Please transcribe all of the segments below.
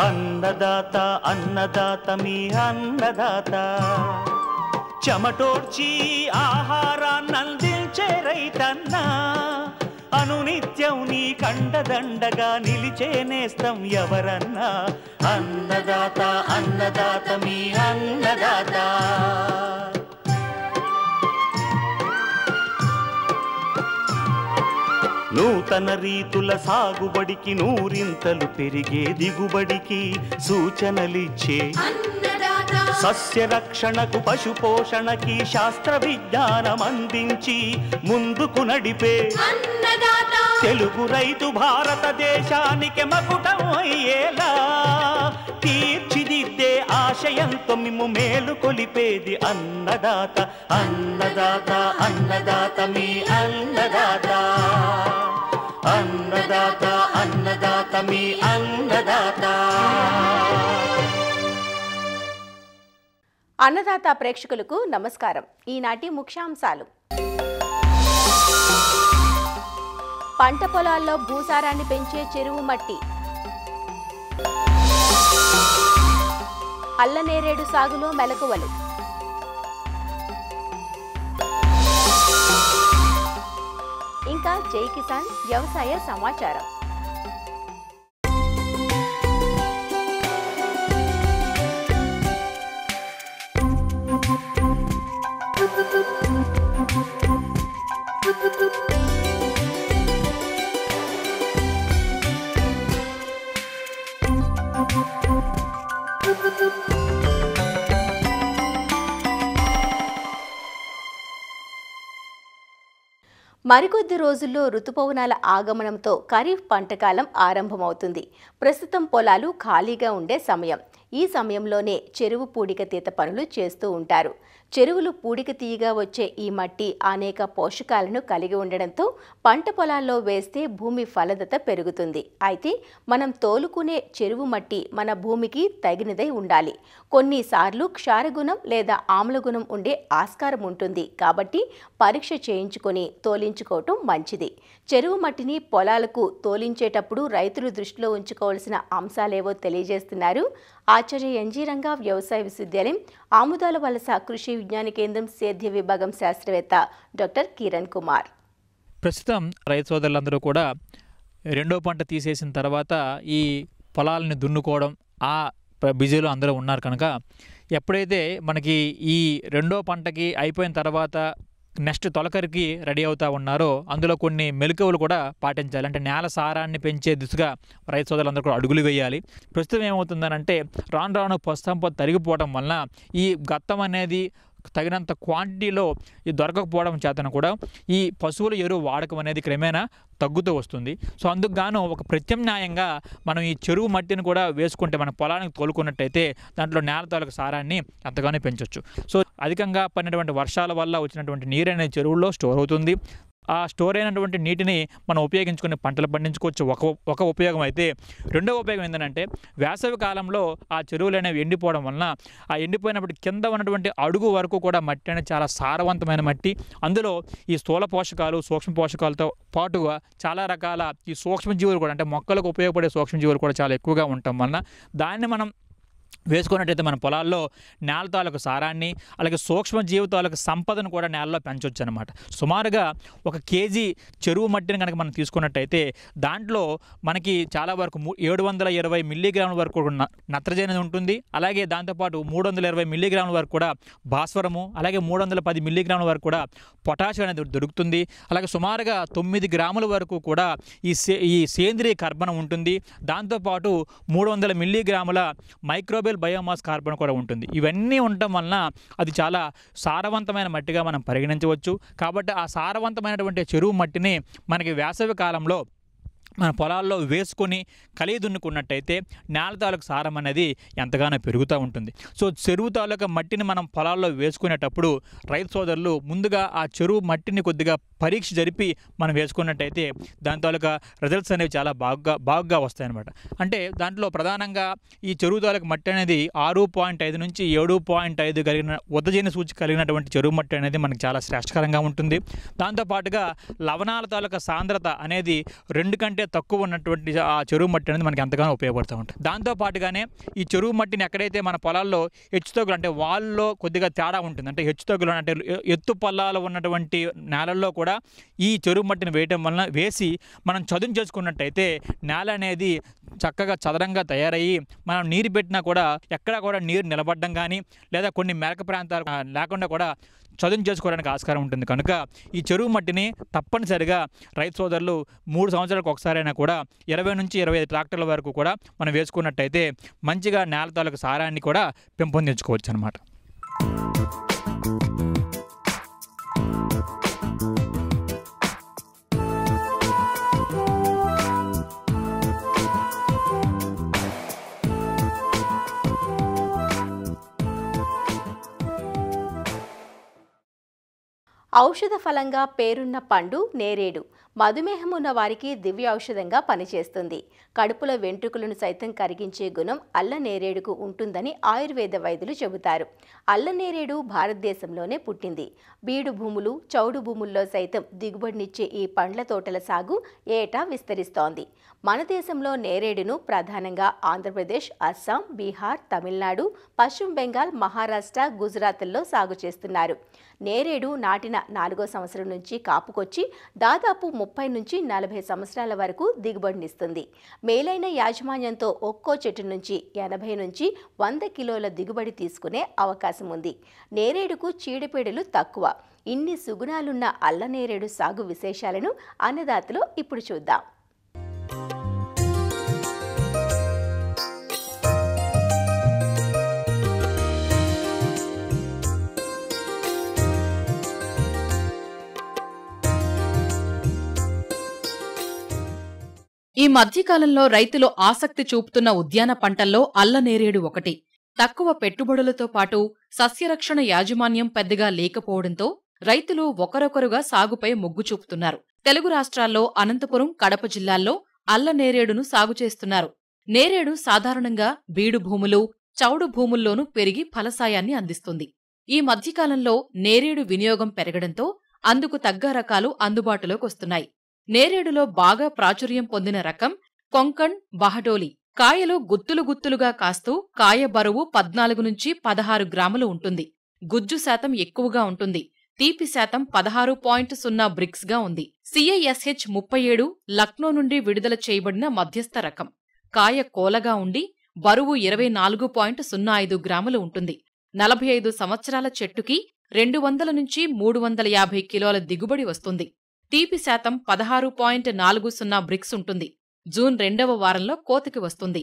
అన్నదాత అన్నదాత మీ అన్నదాత చెమటోడ్చి ఆహారాన్నందించే రైతన్నా అనునిత్యం నీ కండదండగా నిలిచే నేస్తం ఎవరన్నా అన్నదాత అన్నదాత మీ అన్నదాత నూతన రీతుల సాగుబడికి నూరింతలు పెరిగే దిగుబడికి సూచనలిచ్చే సస్య రక్షణకు పశు పోషణకి శాస్త్ర విజ్ఞానం అందించి ముందుకు నడిపే తెలుగు రైతు భారతదేశానికి మకుటం అయ్యేలా తీర్చిదిద్దే ఆశయంతో మిమ్ము మేలు కొలిపేది అన్నదాత అన్నదాత అన్నదాత మీ అన్నదాత అన్నదాత అన్నదాత మీ అన్నదాత. అన్నదాత ప్రేక్షకులకు నమస్కారం. ఈనాటి ముఖ్యాంశాలు: పంట పొలాల్లో భూసారాన్ని పెంచే చెరువు మట్టి, అల్లనేరేడు సాగులో మెలకువలు, ఇంకా జై కిసాన్ వ్యవసాయ సమాచారం. మరికొద్ది రోజుల్లో రుతుపవనాల ఆగమనంతో ఖరీఫ్ పంటకాలం ఆరంభమవుతుంది. ప్రస్తుతం పొలాలు ఖాళీగా ఉండే సమయం. ఈ సమయంలోనే చెరువు పూడిక తీత పనులు చేస్తూ ఉంటారు. చెరువులు పూడిక తీయగా వచ్చే ఈ మట్టి అనేక పోషకాలను కలిగి ఉండడంతో పంట పొలాల్లో వేస్తే భూమి ఫలదత పెరుగుతుంది. అయితే మనం తోలుకునే చెరువు మట్టి మన భూమికి తగినదై ఉండాలి. కొన్నిసార్లు క్షారగుణం లేదా ఆమ్లగుణం ఉండే ఆస్కారం ఉంటుంది. కాబట్టి పరీక్ష చేయించుకొని తోలించుకోవటం మంచిది. చెరువు మట్టిని పొలాలకు తోలించేటప్పుడు రైతులు దృష్టిలో ఉంచుకోవాల్సిన అంశాలేవో తెలియజేస్తున్నారు ఆచార్య ఎన్జీ రంగా వ్యవసాయ విశ్వవిద్యాలయం ఆముదాల వలస కృషి విజ్ఞాన కేంద్రం సేద్య విభాగం శాస్త్రవేత్త డాక్టర్ కిరణ్ కుమార్. ప్రస్తుతం రైతు సోదరులందరూ కూడా రెండో పంట తీసేసిన తర్వాత ఈ పొలాలని దున్నుకోవడం ఆ బిజీలో అందరూ ఉన్నారు కనుక ఎప్పుడైతే మనకి ఈ రెండో పంటకి అయిపోయిన తర్వాత నెక్స్ట్ తొలకరికి రెడీ అవుతూ ఉన్నారో అందులో కొన్ని మెలకువలు కూడా పాటించాలి. అంటే నేల సారాన్ని పెంచే దిశగా రైతు సోదరులందరూ కూడా అడుగులు వేయాలి. ప్రస్తుతం ఏమవుతుందనంటే రాను రాను పసుపు తరిగిపోవడం వలన ఈ గత్తం అనేది తగినంత క్వాంటిటీలో ఇది దొరకకపోవడం చేతన కూడా ఈ పశువుల ఎరువు వాడకం అనేది క్రమేణా తగ్గుతూ వస్తుంది. సో అందుకు గాను ఒక ప్రత్యామ్నాయంగా మనం ఈ చెరువు మట్టిని కూడా వేసుకుంటే మన పొలానికి తోలుకున్నట్టయితే దాంట్లో నేల తాలూకు సారాన్ని ఎంతగానో పెంచవచ్చు. సో అధికంగా పడినటువంటి వర్షాల వల్ల వచ్చినటువంటి నీరు అనేది చెరువుల్లో స్టోర్ అవుతుంది. ఆ స్టోర్ అయినటువంటి నీటిని మనం ఉపయోగించుకుని పంటలు పండించుకోవచ్చు. ఒక ఉపయోగం అయితే రెండవ ఉపయోగం ఏంటంటే వేసవి కాలంలో ఆ చెరువులు అనేవి ఎండిపోవడం వలన ఆ ఎండిపోయినప్పుడు కింద ఉన్నటువంటి అడుగు వరకు కూడా మట్టి అనేది చాలా సారవంతమైన మట్టి. అందులో ఈ స్థూల పోషకాలు సూక్ష్మ పోషకాలతో పాటుగా చాలా రకాల ఈ సూక్ష్మజీవులు కూడా అంటే మొక్కలకు ఉపయోగపడే సూక్ష్మజీవులు కూడా చాలా ఎక్కువగా ఉండటం వలన దాన్ని మనం వేసుకున్నట్టయితే మన పొలాల్లో నేల తాలూకు సారాన్ని అలాగే సూక్ష్మ జీవితాలకు సంపదను కూడా నేలలో పెంచవచ్చు అనమాట. సుమారుగా 1 కేజీ చెరువు మట్టిని కనుక మనం తీసుకున్నట్టయితే దాంట్లో మనకి చాలా వరకు 720 మిల్లీగ్రాముల వరకు నత్రజని ఉంటుంది. అలాగే దాంతోపాటు 320 మిల్లీగ్రాముల వరకు కూడా భాస్వరము, అలాగే 310 మిల్లీగ్రాముల వరకు కూడా పొటాషియం అనేది దొరుకుతుంది. అలాగే సుమారుగా 9 గ్రాముల వరకు కూడా ఈ సేంద్రియ కర్బనం ఉంటుంది. దాంతోపాటు 300 మిల్లీగ్రాముల మైక్రోబియల్ బయోమాస్ కార్బన్ కూడా ఉంటుంది. ఇవన్నీ ఉండటం వలన అది చాలా సారవంతమైన మట్టిగా మనం పరిగణించవచ్చు. కాబట్టి ఆ సారవంతమైనటువంటి చెరువు మట్టిని మనకి వేసవి కాలంలో మన పొలాల్లో వేసుకొని కలిగి దున్నుకున్నట్టయితే నేల తాలూకు సారం అనేది ఎంతగానో పెరుగుతూ ఉంటుంది. సో చెరువు తాలూకా మట్టిని మనం పొలాల్లో వేసుకునేటప్పుడు రైతు సోదరులు ముందుగా ఆ చెరువు మట్టిని కొద్దిగా పరీక్ష జరిపి మనం వేసుకున్నట్టయితే దాని తాలూకా రిజల్ట్స్ అనేవి చాలా బాగా వస్తాయి అన్నమాట. అంటే దాంట్లో ప్రధానంగా ఈ చెరువు తాలూకా మట్టి అనేది 6.5 నుంచి 7.5 కలిగిన ఉదజన సూచి కలిగినటువంటి చెరువు మట్టి అనేది మనకి చాలా శ్రేష్టకరంగా ఉంటుంది. దాంతోపాటుగా లవణాల తాలూకా సాంద్రత అనేది 2 కంటే తక్కువ ఉన్నటువంటి ఆ చెరువు మట్టి అనేది మనకి ఎంతగానో ఉపయోగపడుతూ ఉంటుంది. దాంతోపాటుగానే ఈ చెరువు మట్టిని ఎక్కడైతే మన పొలాల్లో హెచ్చుతగ్గులు అంటే వాళ్ళలో కొద్దిగా తేడా ఉంటుంది, అంటే హెచ్చుతగ్గులు అంటే ఎత్తు పల్లాలు ఉన్నటువంటి నేలల్లో కూడా ఈ చెరువు మట్టిని వేయటం వలన వేసి మనం చదును చేసుకున్నట్టయితే నేల అనేది చక్కగా చదరంగా తయారయ్యి మనం నీరు పెట్టినా కూడా ఎక్కడా కూడా నీరు నిలబడడం కానీ లేదా కొన్ని మెరక ప్రాంతాలు లేకుండా కూడా చదును చేసుకోవడానికి ఆస్కారం ఉంటుంది. కనుక ఈ చెరువు మట్టిని తప్పనిసరిగా రైతు సోదరులు 3 సంవత్సరాలకు ఒకసారైనా కూడా 20 నుంచి 25 ట్రాక్టర్ల వరకు కూడా మనం వేసుకున్నట్టయితే మంచిగా నేల తాలూకు సారాన్ని కూడా పెంపొందించుకోవచ్చు అన్నమాట. ఔషధ ఫలంగా పేరున్న పండు నేరేడు మధుమేహం ఉన్న వారికి దివ్య ఔషధంగా పనిచేస్తుంది. కడుపులో వెంట్రుకలను సైతం కరిగించే గుణం అల్ల నేరేడుకు ఉంటుందని ఆయుర్వేద వైద్యులు చెబుతారు. అల్ల నేరేడు భారతదేశంలోనే పుట్టింది. బీడు భూములు, చౌడు భూముల్లో సైతం దిగుబడినిచ్చే ఈ పండ్ల తోటల సాగు ఏటా విస్తరిస్తోంది. మన దేశంలో నేరేడును ప్రధానంగా ఆంధ్రప్రదేశ్, అస్సాం, బీహార్, తమిళనాడు, పశ్చిమ బెంగాల్, మహారాష్ట్ర, గుజరాత్ల్లో సాగు చేస్తున్నారు. నేరేడు నాటిన 4వ సంవత్సరం నుంచి కాపుకొచ్చి దాదాపు 30 నుంచి 40 సంవత్సరాల వరకు దిగుబడినిస్తుంది. మేలైన యాజమాన్యంతో ఒక్కో చెట్టు నుంచి 80 నుంచి 100 కిలోల దిగుబడి తీసుకునే అవకాశం ఉంది. నేరేడుకు చీడపీడలు తక్కువ. ఇన్ని సుగుణాలున్న అల్ల నేరేడు సాగు విశేషాలను అన్నదాతలో ఇప్పుడు చూద్దాం. ఈ మధ్యకాలంలో రైతులు ఆసక్తి చూపుతున్న ఉద్యాన పంటల్లో అల్లనేరేడు ఒకటి. తక్కువ పెట్టుబడులతో పాటు సస్యరక్షణ యాజమాన్యం పెద్దగా లేకపోవడంతో రైతులు ఒకరొకరుగా సాగుపై మొగ్గు చూపుతున్నారు. తెలుగు రాష్ట్రాల్లో అనంతపురం, కడప జిల్లాల్లో అల్లనేరేడును సాగు చేస్తున్నారు. నేరేడు సాధారణంగా బీడు భూములు, చౌడు భూముల్లోనూ పెరిగి ఫలసాయాన్ని అందిస్తుంది. ఈ మధ్యకాలంలో నేరేడు వినియోగం పెరగడంతో అందుకు తగ్గ రకాలు అందుబాటులోకొస్తున్నాయి. నేరేడులో బాగా ప్రాచుర్యం పొందిన రకం కొంకణ్ బహడోలి. కాయలు గుత్తులు గుత్తులుగా కాస్తూ కాయ బరువు 14 నుంచి 16 గ్రాములు ఉంటుంది. గుజ్జు శాతం ఎక్కువగా ఉంటుంది. తీపి శాతం 16.0 బ్రిక్స్ గా ఉంది. CISH 37 లక్నో నుండి విడుదల చేయబడిన మధ్యస్థ రకం. కాయ కోలగా ఉండి బరువు 24.05 గ్రాములు ఉంటుంది. 45 సంవత్సరాల చెట్టుకి 200 నుంచి 350 కిలోల దిగుబడి వస్తుంది. తీపి శాతం 16.40 బ్రిక్స్ ఉంటుంది. జూన్ 2వ వారంలో కోతకి వస్తుంది.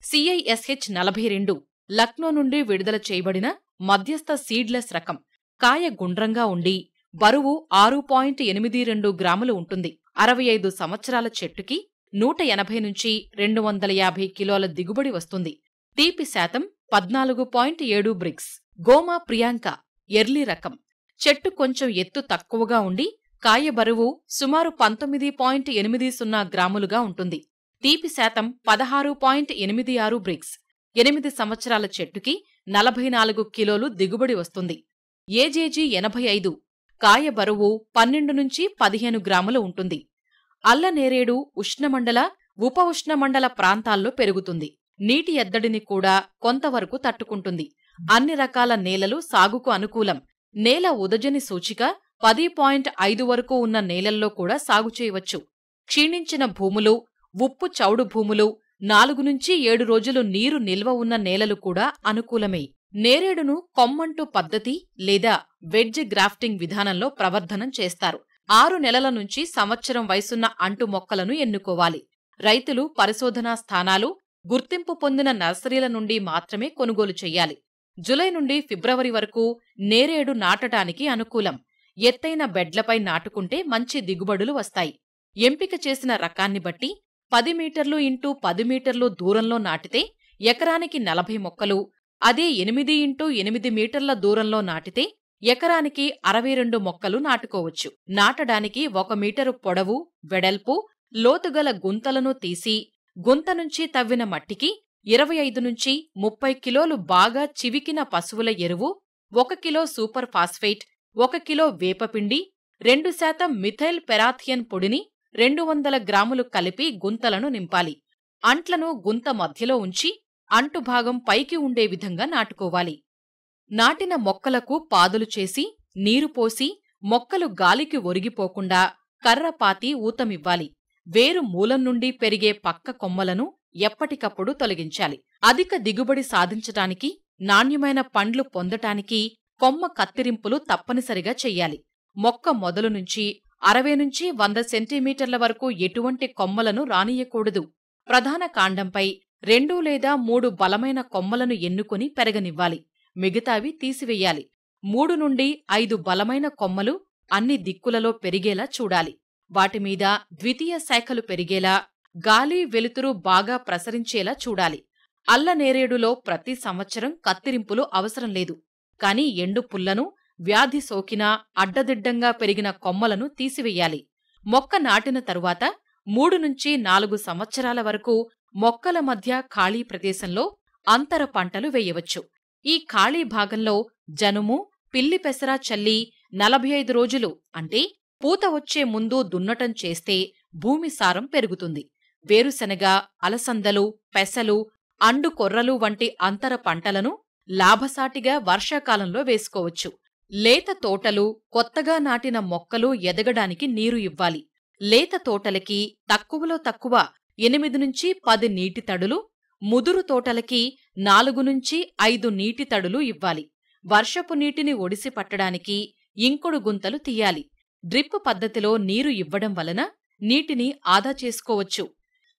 CISH 42 లక్నో నుండి విడుదల చేయబడిన మధ్యస్థ సీడ్లెస్ రకం. కాయ గుండ్రంగా ఉండి బరువు 6.82 గ్రాములు ఉంటుంది. 65 సంవత్సరాల చెట్టుకి 180 నుంచి 250 కిలోల దిగుబడి వస్తుంది. తీపి శాతం 14.7 బ్రిక్స్. గోమా ప్రియాంక ఎర్లీ రకం. చెట్టు కొంచెం ఎత్తు తక్కువగా ఉండి కాయ బరువు సుమారు 19.80 గ్రాములుగా ఉంటుంది. తీపి శాతం 16.86 బ్రిక్స్. 8 సంవత్సరాల చెట్టుకి 44 కిలోలు దిగుబడి వస్తుంది. AJG 85 కాయ బరువు 12 నుంచి 15 గ్రాములు ఉంటుంది. అల్ల నేరేడు ఉష్ణమండల, ఉప ఉష్ణమండల ప్రాంతాల్లో పెరుగుతుంది. నీటి ఎద్దడిని కూడా కొంతవరకు తట్టుకుంటుంది. అన్ని రకాల నేలలు సాగుకు అనుకూలం. నేల ఉదజని సూచిక 10.5 వరకు ఉన్న నేలల్లో కూడా సాగు చేయవచ్చు. క్షీణించిన భూములు, ఉప్పు చౌడు భూములు, 4 నుంచి 7 రోజులు నీరు నిల్వ ఉన్న నేలలు కూడా అనుకూలమే. నేరేడును కొమ్మంటు పద్ధతి లేదా వెడ్జ్ గ్రాఫ్టింగ్ విధానంలో ప్రవర్ధనం చేస్తారు. 6 నెలల నుంచి సంవత్సరం వయసున్న అంటు మొక్కలను ఎన్నుకోవాలి. రైతులు పరిశోధనా స్థానాలు, గుర్తింపు పొందిన నర్సరీల నుండి మాత్రమే కొనుగోలు చెయ్యాలి. జులై నుండి ఫిబ్రవరి వరకు నేరేడు నాటడానికి అనుకూలం. ఎత్తైన బెడ్లపై నాటుకుంటే మంచి దిగుబడులు వస్తాయి. ఎంపిక చేసిన రకాన్ని బట్టి 10 మీటర్లు ఇంటూ 10 మీటర్లు దూరంలో నాటితే ఎకరానికి 40 మొక్కలు, అదే 8 ఇంటూ 8 మీటర్ల దూరంలో నాటితే ఎకరానికి 62 మొక్కలు నాటుకోవచ్చు. నాటడానికి 1 మీటరు పొడవు, వెడల్పు, లోతుగల గుంతలను తీసి గుంత నుంచి తవ్విన మట్టికి 25 నుంచి 30 కిలోలు బాగా చివికిన పశువుల ఎరువు, 1 కిలో సూపర్ ఫాస్ఫేట్, 1 కిలో వేపపిండి, 2% మిథైల్ పెరాథియన్ పొడిని 200 గ్రాములు కలిపి గుంతలను నింపాలి. అంట్లను గుంత మధ్యలో ఉంచి అంటుభాగం పైకి ఉండే విధంగా నాటుకోవాలి. నాటిన మొక్కలకు పాదులు చేసి నీరు పోసి మొక్కలు గాలికి ఒరిగిపోకుండా కర్రపాతి ఊతమివ్వాలి. వేరు మూలం నుండి పెరిగే పక్క కొమ్మలను ఎప్పటికప్పుడు తొలగించాలి. అధిక దిగుబడి సాధించటానికి, నాణ్యమైన పండ్లు పొందటానికి కొమ్మ కత్తిరింపులు తప్పనిసరిగా చెయ్యాలి. మొక్క మొదలు నుంచి 60 నుంచి 100 సెంటీమీటర్ల వరకు ఎటువంటి కొమ్మలను రానియకూడదు. ప్రధాన కాండంపై 2 లేదా 3 బలమైన కొమ్మలను ఎన్నుకొని పెరగనివ్వాలి. మిగతావి తీసివెయ్యాలి. 3 నుండి 5 బలమైన కొమ్మలు అన్ని దిక్కులలో పెరిగేలా చూడాలి. వాటిమీద ద్వితీయ శాఖలు పెరిగేలా, గాలి వెలుతురు బాగా ప్రసరించేలా చూడాలి. అల్లనేరేడులో ప్రతి సంవత్సరం కత్తిరింపులు అవసరం లేదు. కాని ఎండు పుల్లను, వ్యాధి సోకినా అడ్డదిడ్డంగా పెరిగిన కొమ్మలను తీసివెయ్యాలి. మొక్క నాటిన తరువాత 3 నుంచి 4 సంవత్సరాల వరకు మొక్కల మధ్య ఖాళీ ప్రదేశంలో అంతర పంటలు వేయవచ్చు. ఈ ఖాళీ భాగంలో జనుము, పిల్లి పెసర చల్లి 45 రోజులు అంటే పూత వచ్చే ముందు దున్నటం చేస్తే భూమి సారం పెరుగుతుంది. వేరుశనగ, అలసందలు, పెసలు, అండు కొర్రలు వంటి అంతర పంటలను లాభసాటిగా వర్షాకాలంలో వేసుకోవచ్చు. లేత తోటలు, కొత్తగా నాటిన మొక్కలు ఎదగడానికి నీరు ఇవ్వాలి. లేత తోటలకి తక్కువలో తక్కువ 8 నుంచి 10 నీటి తడులు, ముదురు తోటలకి 4 నుంచి 5 నీటి తడులు ఇవ్వాలి. వర్షపు నీటిని ఒడిసి పట్టడానికి ఇంకుడు గుంతలు తీయాలి. డ్రిప్ పద్ధతిలో నీరు ఇవ్వడం వలన నీటిని ఆదా చేసుకోవచ్చు.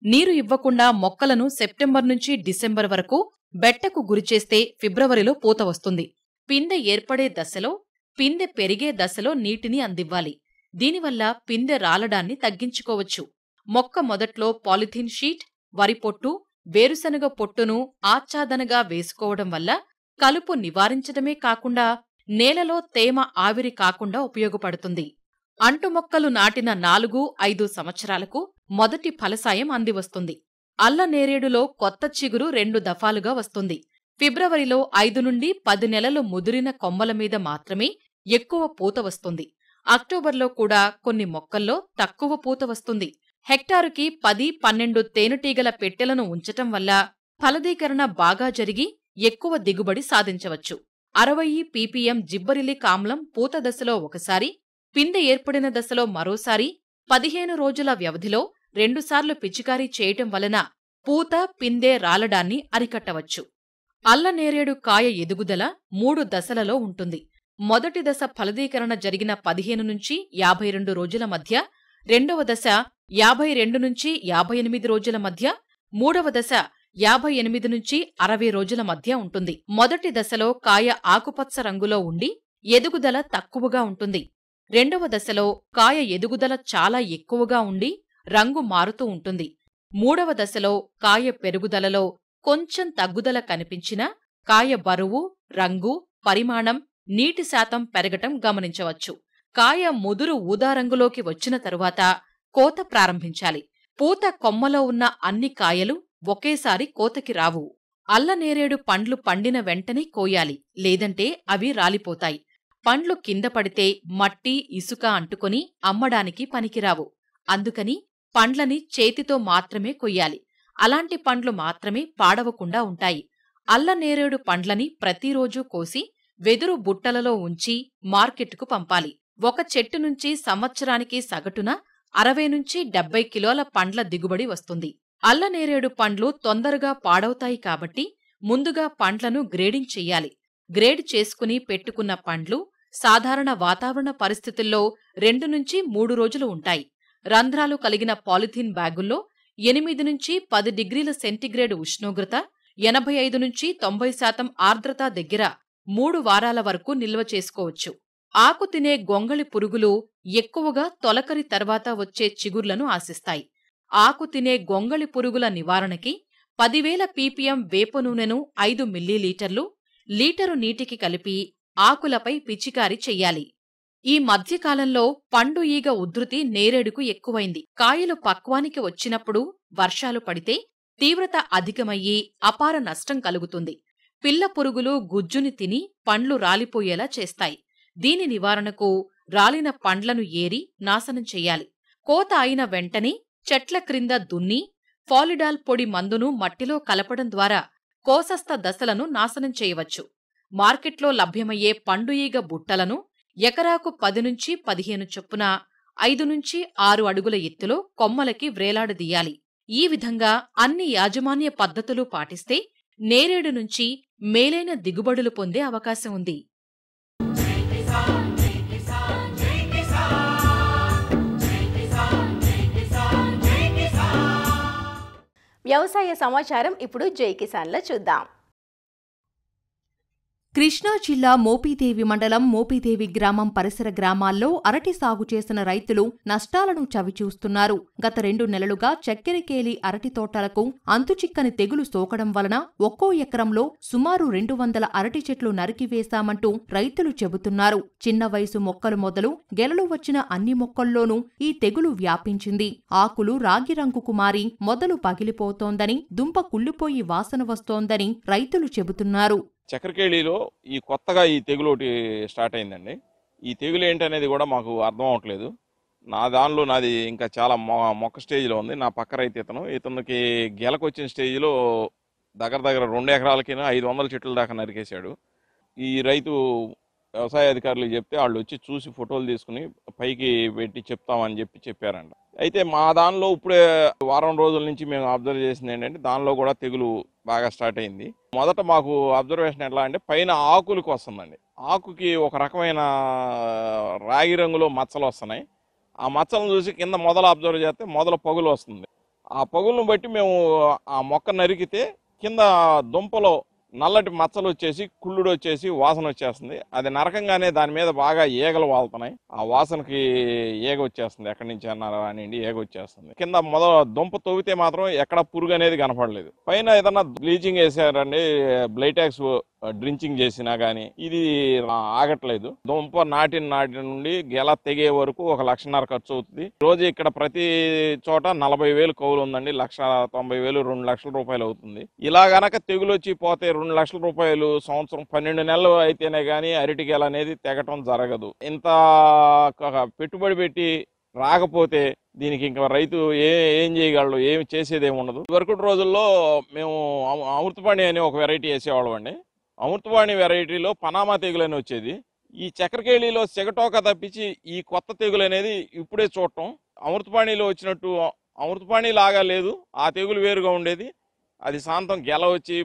నీరు ఇవ్వకుండా మొక్కలను సెప్టెంబర్ నుంచి డిసెంబర్ వరకు బెట్టకు గురిచేస్తే ఫిబ్రవరిలో పూత వస్తుంది. పిందె ఏర్పడే దశలో, పిందె పెరిగే దశలో నీటిని అందివ్వాలి. దీనివల్ల పిందె రాలడాన్ని తగ్గించుకోవచ్చు. మొక్క మొదట్లో పాలిథీన్ షీట్, వరి పొట్టు, వేరుశనగ పొట్టును ఆచ్ఛాదనగా వేసుకోవడం వల్ల కలుపు నివారించడమే కాకుండా నేలలో తేమ ఆవిరి కాకుండా ఉపయోగపడుతుంది. అంటుమొక్కలు నాటిన 4-5 సంవత్సరాలకు మొదటి ఫలసాయం అందివస్తుంది. అల్లనేరేడులో కొత్త చిగురు 2 దఫాలుగా వస్తుంది. ఫిబ్రవరిలో 5 నుండి 10 నెలలు ముదిరిన కొమ్మల మీద మాత్రమే ఎక్కువ పూత వస్తుంది. అక్టోబర్లో కూడా కొన్ని మొక్కల్లో తక్కువ పూత వస్తుంది. హెక్టారుకి 10-12 తేనెటీగల పెట్టెలను ఉంచటం వల్ల ఫలదీకరణ బాగా జరిగి ఎక్కువ దిగుబడి సాధించవచ్చు. 60 ppm జిబ్బరిలిక్ ఆమ్లం పూత దశలో ఒకసారి, పిందె ఏర్పడిన దశలో మరోసారి 15 రోజుల వ్యవధిలో 2 సార్లు పిచికారీ చేయటం వలన పూత, పిందె రాలడాన్ని అరికట్టవచ్చు. అల్లనేరేడు కాయ ఎదుగుదల 3 దశలలో ఉంటుంది. మొదటి దశ ఫలదీకరణ జరిగిన 15 నుంచి 52 రోజుల మధ్య, రెండవ దశ 52 నుంచి 58 రోజుల మధ్య, మూడవ దశ 58 నుంచి 60 రోజుల మధ్య ఉంటుంది. మొదటి దశలో కాయ ఆకుపచ్చ రంగులో ఉండి ఎదుగుదల తక్కువగా ఉంటుంది. రెండవ దశలో కాయ ఎదుగుదల చాలా ఎక్కువగా ఉండి రంగు మారుతూ ఉంటుంది. మూడవ దశలో కాయ పెరుగుదలలో కొంచెం తగ్గుదల కనిపించినా కాయ బరువు, రంగు, పరిమాణం, నీటి శాతం పెరగటం గమనించవచ్చు. కాయ ముదురు ఊదారంగులోకి వచ్చిన తరువాత కోత ప్రారంభించాలి. పూత కొమ్మలో ఉన్న అన్ని కాయలు ఒకేసారి కోతకి రావు. అల్లనేరేడు పండ్లు పండిన వెంటనే కోయాలి, లేదంటే అవి రాలిపోతాయి. పండ్లు కింద పడితే మట్టి, ఇసుక అంటుకొని అమ్మడానికి పనికిరావు. అందుకని పండ్లని చేతితో మాత్రమే కొయ్యాలి. అలాంటి పండ్లు మాత్రమే పాడవకుండా ఉంటాయి. అల్లనేరేడు పండ్లని ప్రతిరోజూ కోసి వెదురు బుట్టలలో ఉంచి మార్కెట్టుకు పంపాలి. ఒక చెట్టు నుంచి సంవత్సరానికి సగటున 60 నుంచి 70 కిలోల పండ్ల దిగుబడి వస్తుంది. అల్లనేరేడు పండ్లు తొందరగా పాడవుతాయి కాబట్టి ముందుగా పండ్లను గ్రేడింగ్ చెయ్యాలి. గ్రేడ్ చేసుకుని పెట్టుకున్న పండ్లు సాధారణ వాతావరణ పరిస్థితుల్లో 2 నుంచి 3 రోజులు ఉంటాయి. రంధ్రాలు కలిగిన పాలిథీన్ బ్యాగుల్లో 8 నుంచి 10 డిగ్రీల సెంటీగ్రేడ్ ఉష్ణోగ్రత, 85 నుంచి 90% ఆర్ద్రత దగ్గర 3 వారాల వరకు నిల్వ చేసుకోవచ్చు. ఆకు తినే గొంగళి పురుగులు ఎక్కువగా తొలకరి తర్వాత వచ్చే చిగుర్లను ఆశిస్తాయి. ఆకు తినే గొంగళి పురుగుల నివారణకి 10,000 ppm వేప నూనెను 5 మిల్లీలీటర్లు లీటరు నీటికి కలిపి ఆకులపై పిచికారీ చెయ్యాలి. ఈ మధ్యకాలంలో పండు ఈగ ఉధృతి నేరేడుకు ఎక్కువైంది. కాయలు పక్వానికి వచ్చినప్పుడు వర్షాలు పడితే తీవ్రత అధికమయ్యి అపార నష్టం కలుగుతుంది. పిల్ల పురుగులు గుజ్జుని తిని పండ్లు రాలిపోయేలా చేస్తాయి. దీని నివారణకు రాలిన పండ్లను ఏరి నాశనం చెయ్యాలి. కోత అయిన వెంటనే చెట్ల క్రింద దున్ని ఫాలిడాల్ పొడి మందును మట్టిలో కలపడం ద్వారా కోసస్థ దశలను నాశనం చేయవచ్చు. మార్కెట్లో లభ్యమయ్యే పండుఈగ బుట్టలను ఎకరాకు 10 నుంచి 15 చొప్పున 5 నుంచి 6 అడుగుల ఎత్తులో కొమ్మలకి వ్రేలాడదీయాలి. ఈ విధంగా అన్ని యాజమాన్య పద్ధతులు పాటిస్తే నేరేడు నుంచి మేలైన దిగుబడులు పొందే అవకాశం ఉంది. వ్యవసాయ సమాచారం ఇప్పుడు జై కిసాన్లో చూద్దాం. కృష్ణా జిల్లా మోపిదేవి మండలం మోపిదేవి గ్రామం పరిసర గ్రామాల్లో అరటి సాగు చేసిన రైతులు నష్టాలను చవిచూస్తున్నారు. గత 2 నెలలుగా చక్కెరకేలి అరటి తోటలకు అంతుచిక్కని తెగులు సోకడం వలన ఒక్కో ఎకరంలో సుమారు 200 అరటి చెట్లు నరికివేశామంటూ రైతులు చెబుతున్నారు. చిన్న వయసు మొక్కలు మొదలు గెలలు వచ్చిన అన్ని మొక్కల్లోనూ ఈ తెగులు వ్యాపించింది. ఆకులు రాగి రంగుకు మారి మొదలు పగిలిపోతోందని, దుంప కుళ్ళిపోయి వాసన వస్తోందని రైతులు చెబుతున్నారు. చక్కెరకేళిలో ఈ కొత్తగా ఈ తెగులు ఒకటి స్టార్ట్ అయిందండి. ఈ తెగులు ఏంటనేది కూడా మాకు అర్థం అవట్లేదు. నాది ఇంకా చాలా మొక్క స్టేజ్లో ఉంది. నా పక్క రైతు ఇతనికి గెలకొచ్చిన స్టేజ్లో దగ్గర 2 ఎకరాలకి 500 చెట్ల దాకా నరికేశాడు. ఈ రైతు వ్యవసాయ అధికారులకు చెప్తే వాళ్ళు వచ్చి చూసి ఫోటోలు తీసుకుని పైకి పెట్టి చెప్తామని చెప్పారంట. అయితే మా దానిలో ఇప్పుడే వారం రోజుల నుంచి మేము అబ్జర్వ్ చేసింది ఏంటంటే దానిలో కూడా తెగులు బాగా స్టార్ట్ అయింది. మొదట మాకు అబ్జర్వేషన్ ఎట్లా అంటే పైన ఆకులకు వస్తుందండి. ఆకుకి ఒక రకమైన రాగి రంగులో మచ్చలు వస్తున్నాయి. ఆ మచ్చలను చూసి కింద మొదలు అబ్జర్వ్ చేస్తే మొదలు పగులు వస్తుంది. ఆ పగులను బట్టి మేము ఆ మొక్క నరికితే కింద దుంపలో నల్లటి మచ్చలు వచ్చేసి కుళ్ళుడు వచ్చేసి వాసన వచ్చేస్తుంది. అది నరకంగానే దాని మీద బాగా ఈగలు వాళ్తున్నాయి. ఆ వాసనకి ఈగ వచ్చేస్తుంది. ఎక్కడి నుంచి అన్నారా అనండి ఈగ వచ్చేస్తుంది. కింద దుంప తవ్వితే మాత్రం ఎక్కడ పురుగు అనేది కనపడలేదు. పైన ఏదన్నా బ్లీచింగ్ వేసారండి, బ్లైటాక్స్ డ్రించింగ్ చేసినా గానీ ఇది ఆగట్లేదు. దుంప నాటి నుండి గెల తెగే వరకు 1,00,000 ఖర్చు అవుతుంది. రోజు ఇక్కడ ప్రతి చోట 40,000 కౌలు ఉందండి. 1,90,000 2,00,000 రూపాయలు అవుతుంది. ఇలా గనక తెగులు వచ్చి పోతే 2,00,000 రూపాయలు సంవత్సరం 12 నెలలు అయితేనే గానీ అరటి గెల అనేది తెగటం జరగదు. ఇంత పెట్టుబడి పెట్టి రాకపోతే దీనికి ఇంకా రైతు ఏం చేయగలడు? ఏమి చేసేదేమి ఉండదు. ఇదివరకటి రోజుల్లో మేము అమృతపాణి అనే ఒక వెరైటీ వేసేవాళ్ళం అండి. అమృతపాణి వెరైటీలో పనామా తెగులు అని వచ్చేది. ఈ చక్కెరకేళిలో సిగటోక తప్పించి ఈ కొత్త తెగులు అనేది ఇప్పుడే చూడటం. అమృతపాణిలో వచ్చినట్టు అమృతపాణి లాగా లేదు. ఆ తెగులు వేరుగా ఉండేది. అది శాంతం గెల వచ్చి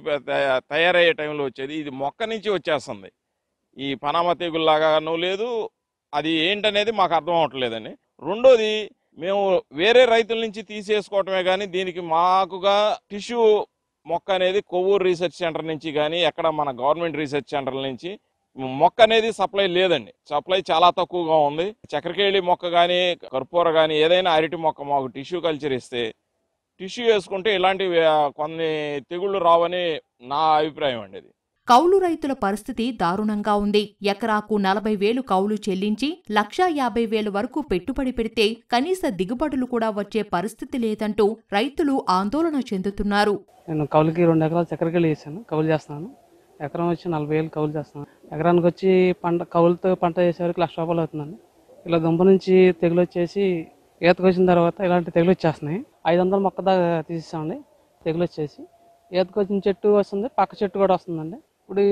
తయారయ్యే టైంలో వచ్చేది. ఇది మొక్క నుంచి వచ్చేస్తుంది. ఈ పనామా తెగులు లాగానూ లేదు. అది ఏంటనేది మాకు అర్థం అవట్లేదండి. రెండోది మేము వేరే రైతుల నుంచి తీసేసుకోవటమే కానీ దీనికి మాకుగా టిష్యూ మొక్క అనేది కొవ్వూరు రీసెర్చ్ సెంటర్ నుంచి కానీ ఎక్కడ మన గవర్నమెంట్ రీసెర్చ్ సెంటర్ల నుంచి మొక్క అనేది సప్లై లేదండి. సప్లై చాలా తక్కువగా ఉంది. చక్కెరకేళి మొక్క కానీ కర్పూర కానీ ఏదైనా అరటి మొక్క మాకు టిష్యూ కల్చర్ ఇస్తే టిష్యూ వేసుకుంటే ఇలాంటి కొన్ని తెగుళ్ళు రావని నా అభిప్రాయం అండి. అది కౌలు రైతుల పరిస్థితి దారుణంగా ఉంది. ఎకరాకు 40,000 కౌలు చెల్లించి 1,50,000 వరకు పెట్టుబడి పెడితే కనీస దిగుబడులు కూడా వచ్చే పరిస్థితి లేదంటూ రైతులు ఆందోళన చెందుతున్నారు. నేను కౌలుకి 2 ఎకరాలు చక్కెరకేళి వేసాను. కౌలు చేస్తున్నాను. ఎకరం వచ్చి 40,000 కౌలు చేస్తున్నాను. ఎకరానికి వచ్చి కౌలుతో పంట చేసేవరకు 1,00,000 రూపాయలు అవుతుందండి. ఇలా దుంప నుంచి తెగులు వచ్చేసి ఈతకు వచ్చిన తర్వాత ఇలాంటి తెగులు వచ్చేస్తున్నాయి. 500 మొక్క దాకా తీసేసామండి. తెగులు వచ్చేసి ఈతకు వచ్చిన చెట్టు వస్తుంది, పక్క చెట్టు కూడా వస్తుందండి. ఇప్పుడు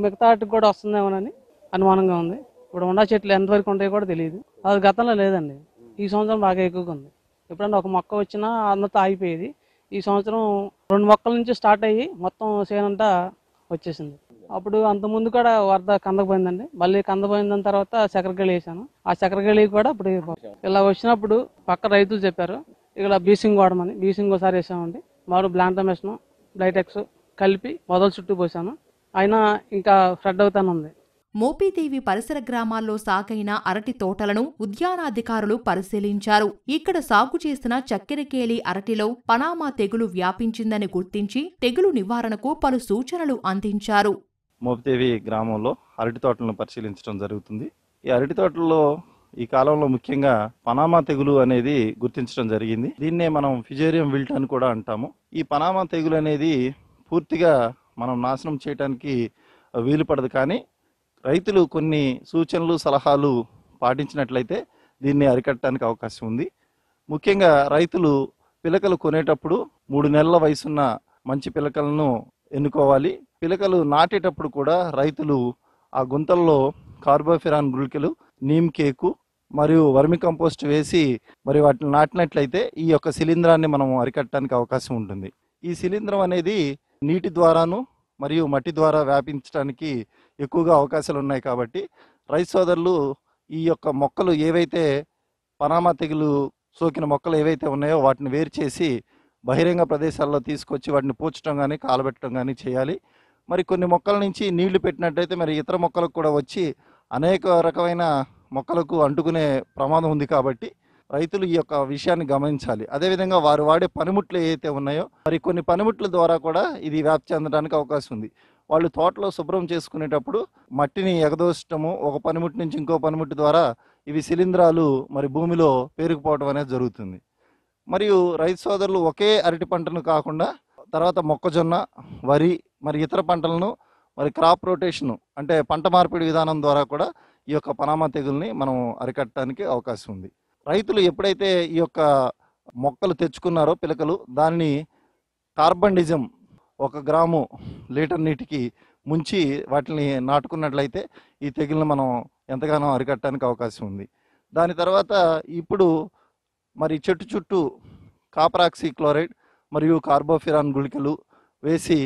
మిగతా వాటికి కూడా వస్తుందేమోనని అనుమానంగా ఉంది. ఇప్పుడు ఉన్న చెట్లు ఎంతవరకు ఉంటాయో కూడా తెలియదు. అది గతంలో లేదండి. ఈ సంవత్సరం బాగా ఎక్కువగా ఉంది. ఎప్పుడన్నా ఒక మొక్క వచ్చినా అన్నతో ఆగిపోయేది. ఈ సంవత్సరం 2 మొక్కల నుంచి స్టార్ట్ అయ్యి మొత్తం చేనంతా వచ్చేసింది. అప్పుడు అంత ముందు కూడా వరద కందకపోయిందండి. మళ్ళీ కందపోయిన తర్వాత చక్కెరకేళి వేసాను. ఆ చక్కెరకేళి కూడా ఇప్పుడు ఇలా వచ్చినప్పుడు పక్క రైతులు చెప్పారు ఇక్కడ బీసింగ్ వాడమని. బీసింగ్ ఒకసారి వేసామండి. మారు బ్లాంటమేషన్ బ్లైటెక్స్ కలిపి మొదలు చుట్టూ పోసాను. అయినా ఇంకా స్ప్రెడ్ అవుతానే ఉంది. మోపిదేవి పరిసర గ్రామాల్లో సాగైన అరటి తోటలను ఉద్యానాధికారులు పరిశీలించారు. ఇక్కడ సాగు చేసిన చక్కెరకేళి అరటిలో పనామా తెగులు వ్యాపించిందని గుర్తించి తెగులు నివారణకు పలు సూచనలు అందించారు. మోపిదేవి గ్రామంలో అరటి తోటలను పరిశీలించడం జరుగుతుంది. ఈ అరటి తోటల్లో ఈ కాలంలో ముఖ్యంగా పనామా తెగులు అనేది గుర్తించడం జరిగింది. దీన్నే మనం ఫిజేరియం విల్ట్ అని కూడా అంటాము. ఈ పనామా తెగులు అనేది పూర్తిగా మనం నాశనం చేయడానికి వీలు పడదు. కానీ రైతులు కొన్ని సూచనలు సలహాలు పాటించినట్లయితే దీన్ని అరికట్టడానికి అవకాశం ఉంది. ముఖ్యంగా రైతులు పిలకలు కొనేటప్పుడు 3 నెలల వయసున్న మంచి పిలకలను ఎన్నుకోవాలి. పిలకలు నాటేటప్పుడు కూడా రైతులు ఆ గుంతల్లో కార్బోఫిరాన్ గుళికలు, నీమ్ కేకు మరియు వర్మి కంపోస్ట్ వేసి మరి వాటిని నాటినట్లయితే ఈ యొక్క శిలీంధ్రాన్ని మనం అరికట్టడానికి అవకాశం ఉంటుంది. ఈ శిలీంధ్రం అనేది నీటి ద్వారాను మరియు మట్టి ద్వారా వ్యాపించడానికి ఎక్కువగా అవకాశాలు ఉన్నాయి. కాబట్టి రైతు సోదరులు ఈ యొక్క మొక్కలు ఏవైతే పనామా తెగులు సోకిన మొక్కలు ఏవైతే ఉన్నాయో వాటిని వేరు చేసి బహిరంగ ప్రదేశాల్లో తీసుకొచ్చి వాటిని పూడ్చడం కానీ కాలబెట్టడం కానీ చేయాలి. మరి కొన్ని మొక్కల నుంచి నీళ్లు పెట్టినట్టయితే మరి ఇతర మొక్కలకు కూడా వచ్చి అనేక రకమైన మొక్కలకు అంటుకునే ప్రమాదం ఉంది. కాబట్టి రైతులు ఈ యొక్క విషయాన్ని గమనించాలి. అదేవిధంగా వారు వాడే పనిముట్లు ఏవైతే ఉన్నాయో మరి కొన్ని పనిముట్ల ద్వారా కూడా ఇది వ్యాప్తి చెందడానికి అవకాశం ఉంది. వాళ్ళు తోటలో శుభ్రం చేసుకునేటప్పుడు మట్టిని ఎగదోసటము, ఒక పనిముట్టు నుంచి ఇంకో పనిముట్టు ద్వారా ఇవి శిలీంధ్రాలు మరి భూమిలో పేరుకుపోవడం అనేది జరుగుతుంది. మరియు రైతు సోదరులు ఒకే అరటి పంటను కాకుండా తర్వాత మొక్కజొన్న, వరి మరి ఇతర పంటలను మరి క్రాప్ రొటేషన్ అంటే పంట మార్పిడి విధానం ద్వారా కూడా ఈ యొక్క పనామా తెగుల్ని మనం అరికట్టడానికి అవకాశం ఉంది. రైతులు ఎప్పుడైతే ఈ యొక్క మొక్కలు తెచ్చుకున్నారో పిలకలు, దాన్ని కార్బండిజం 1 గ్రాము లీటర్ నీటికి ముంచి వాటిని నాటుకున్నట్లయితే ఈ తెగుల్ని మనం ఎంతగానో అరికట్టడానికి అవకాశం ఉంది. దాని తర్వాత ఇప్పుడు మరి చెట్టు చుట్టూ కాపరాక్సీ క్లోరైడ్ మరియు కార్బోఫిరాన్ గుళికలు వేసి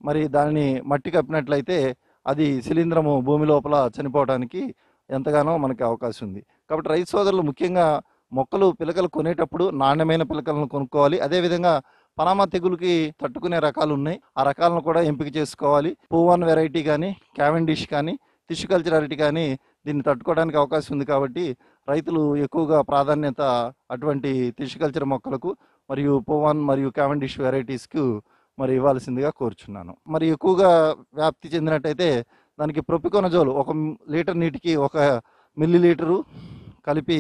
మరి దానిని మట్టి కప్పినట్లయితే అది శిలీంధ్రము భూమి లోపల చనిపోవడానికి ఎంతగానో మనకి అవకాశం ఉంది. కాబట్టి రైతు సోదరులు ముఖ్యంగా మొక్కలు పిలకలు కొనేటప్పుడు నాణ్యమైన పిలకలను కొనుక్కోవాలి. అదేవిధంగా పనామా తెగులుకి తట్టుకునే రకాలు ఉన్నాయి, ఆ రకాలను కూడా ఎంపిక చేసుకోవాలి. పువ్వన్ వెరైటీ కానీ, క్యావెండిష్ కానీ, టిష్యూ కల్చర్ అరటి కానీ దీన్ని తట్టుకోవడానికి అవకాశం ఉంది. కాబట్టి రైతులు ఎక్కువగా ప్రాధాన్యత అటువంటి టిష్యూ కల్చర్ మొక్కలకు మరియు పువ్వన్ మరియు క్యావెండిష్ వెరైటీస్కు మరి ఇవ్వాల్సిందిగా కోరుచున్నాను. మరి ఎక్కువగా వ్యాప్తి చెందినట్టయితే దానికి ప్రొపికోనజోల్ 1 లీటర్ నీటికి 1 మిల్లీలీటరు కలిపి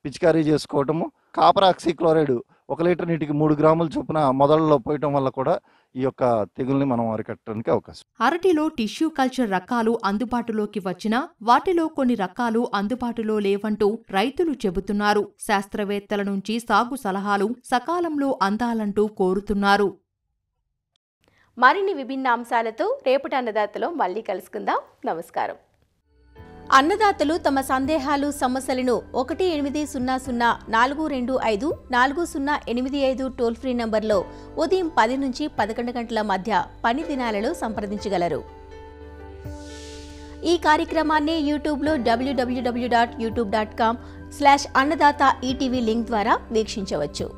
పిచికారీ చేసుకోవటము, కాపరాక్సీ క్లోరైడ్ 1 లీటర్ నీటికి 3 గ్రాముల చొప్పున మొదలలో పోయటం వల్ల కూడా ఈ యొక్క తెగుల్ని మనం అరికట్టడానికి అవకాశం. అరటిలో టిష్యూ కల్చర్ రకాలు అందుబాటులోకి వచ్చినా వాటిలో కొన్ని రకాలు అందుబాటులో లేవంటూ రైతులు చెబుతున్నారు. శాస్త్రవేత్తల నుంచి సాగు సలహాలు సకాలంలో అందాలంటూ కోరుతున్నారు. మరిన్ని విభిన్న అంశాలతో రేపటి అన్నదాతలో మళ్ళీ కలుసుకుందాం. నమస్కారం. అన్నదాతలు తమ సందేహాలు, సమస్యలను 1800-425-4085 టోల్ ఫ్రీ నంబర్లో ఉదయం 10 నుంచి 11 గంటల మధ్య పని దినాలలో సంప్రదించగలరు. ఈ కార్యక్రమాన్ని యూట్యూబ్లో www.youtube.com/అన్నదాత ఈటీవీ లింక్ ద్వారా వీక్షించవచ్చు.